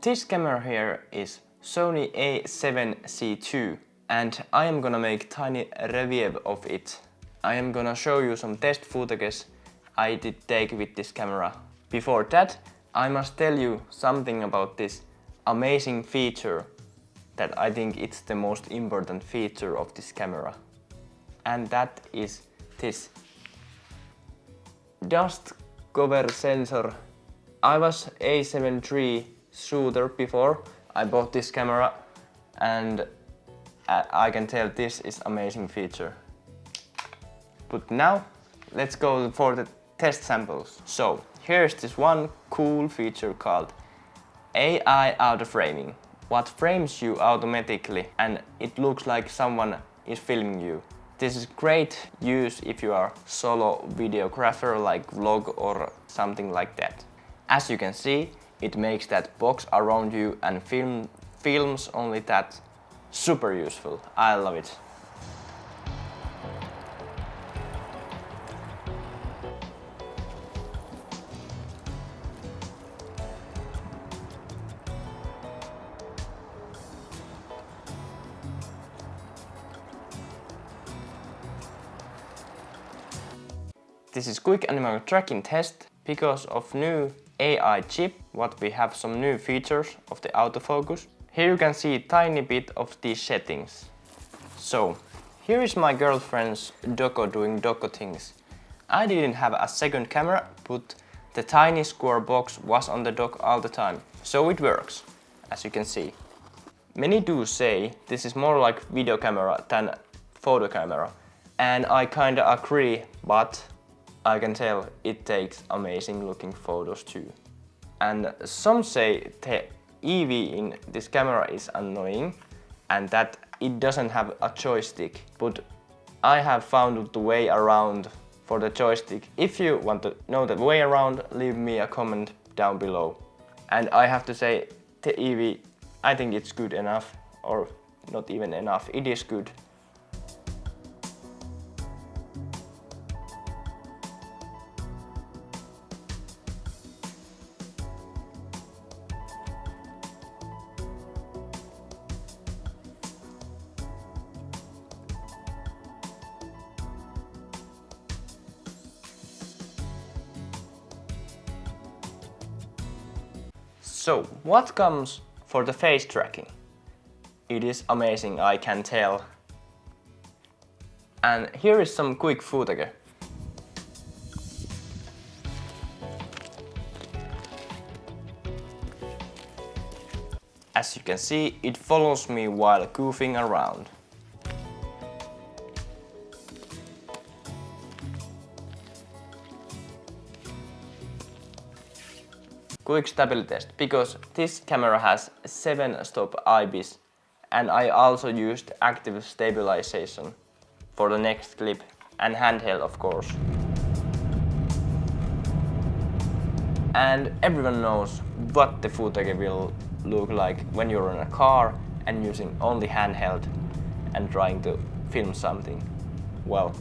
this camera here is Sony A7C2 and I am gonna make tiny review of it. I am gonna show you some test footage I did take with this camera. Before that, I must tell you something about this amazing feature that I think it's the most important feature of this camera. And that is this dust cover sensor. I was A7 III shooter before I bought this camera and I can tell this is amazing feature. But now let's go for the test samples. So here's this one cool feature called AI auto framing. What frames you automatically and it looks like someone is filming you. This is great use if you are solo videographer like vlog or something like that. As you can see, it makes that box around you and films only that. Super useful. I love it. This is quick animal tracking test because of new AI chip, what we have some new features of the autofocus. Here you can see a tiny bit of these settings. So, here is my girlfriend's Doco doing Doco things. I didn't have a second camera, but the tiny square box was on the dock all the time. So it works, as you can see. Many do say this is more like video camera than photo camera. And I kinda agree, but I can tell it takes amazing looking photos too. And some say the EV in this camera is annoying and that it doesn't have a joystick, but I have found the way around for the joystick. If you want to know the way around, leave me a comment down below. And I have to say the EV, I think it's good enough, or not even enough, it is good. So, what comes for the face tracking? It is amazing, I can tell. And here is some quick footage. As you can see, it follows me while goofing around. Quick stability test, because this camera has 7-stop IBIS and I also used active stabilization for the next clip and handheld of course. And everyone knows what the footage will look like when you're in a car and using only handheld and trying to film something. Well,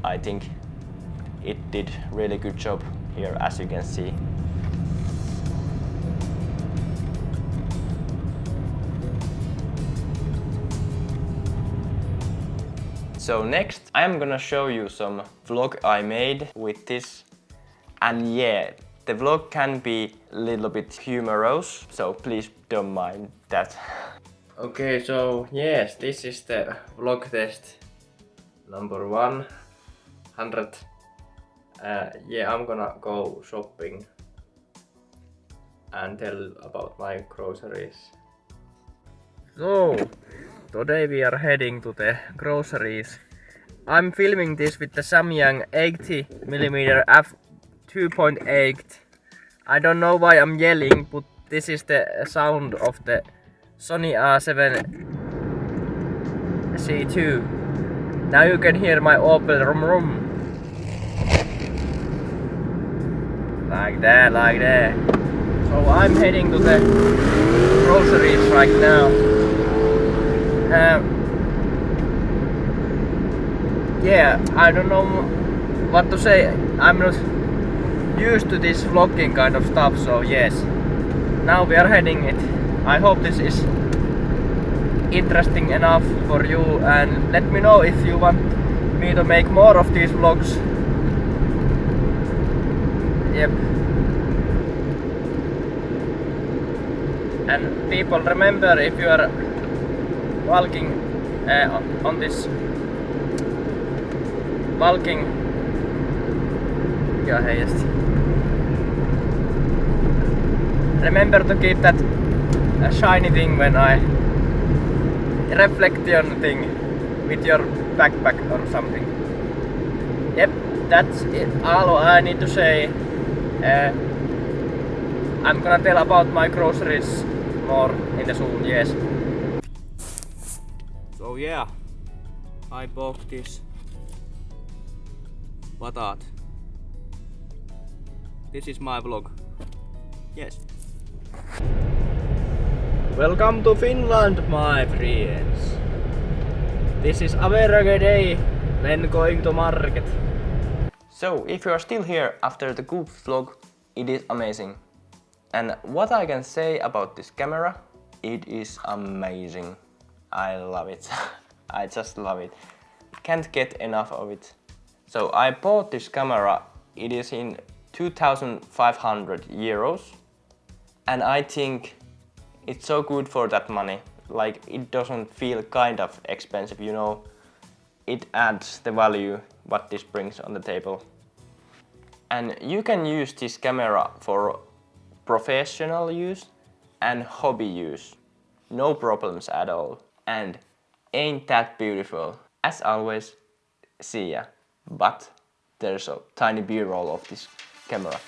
I think it did really good job here, as you can see. So next I am gonna show you some vlog I made with this, and yeah, the vlog can be a little bit humorous, so please don't mind that. Okay, so yes, this is the vlog test number 100. Yeah, I'm gonna go shopping and tell about my groceries. So, today we are heading to the groceries. I'm filming this with the Samyang 80mm f2.8. I don't know why I'm yelling, but this is the sound of the Sony A7C2. Now you can hear my Opel rum rum. Like that, like that. So I'm heading to the groceries right now. Yeah, I don't know what to say. I'm not used to this vlogging kind of stuff, so yes. now we are heading it. I hope this is interesting enough for you, and let me know if you want me to make more of these vlogs. Yep. And people, remember, if you are walking on this remember to keep that shiny thing when I reflection thing with your backpack or something. Yep, that's it. All I need to say. I'm gonna tell about my groceries more in the soon, yes. So yeah, I bought this patat. This is my vlog. Yes. Welcome to Finland, my friends. This is a very good day when going to market. So, if you are still here after the good vlog, it is amazing. And what I can say about this camera, it is amazing. I love it. I just love it. Can't get enough of it. So I bought this camera, it is in 2,500 euros. And I think it's so good for that money. Like, it doesn't feel kind of expensive, you know. It adds the value what this brings on the table. And you can use this camera for professional use and hobby use. No problems at all. And ain't that beautiful? As always, see ya. But there's a tiny B-roll of this camera.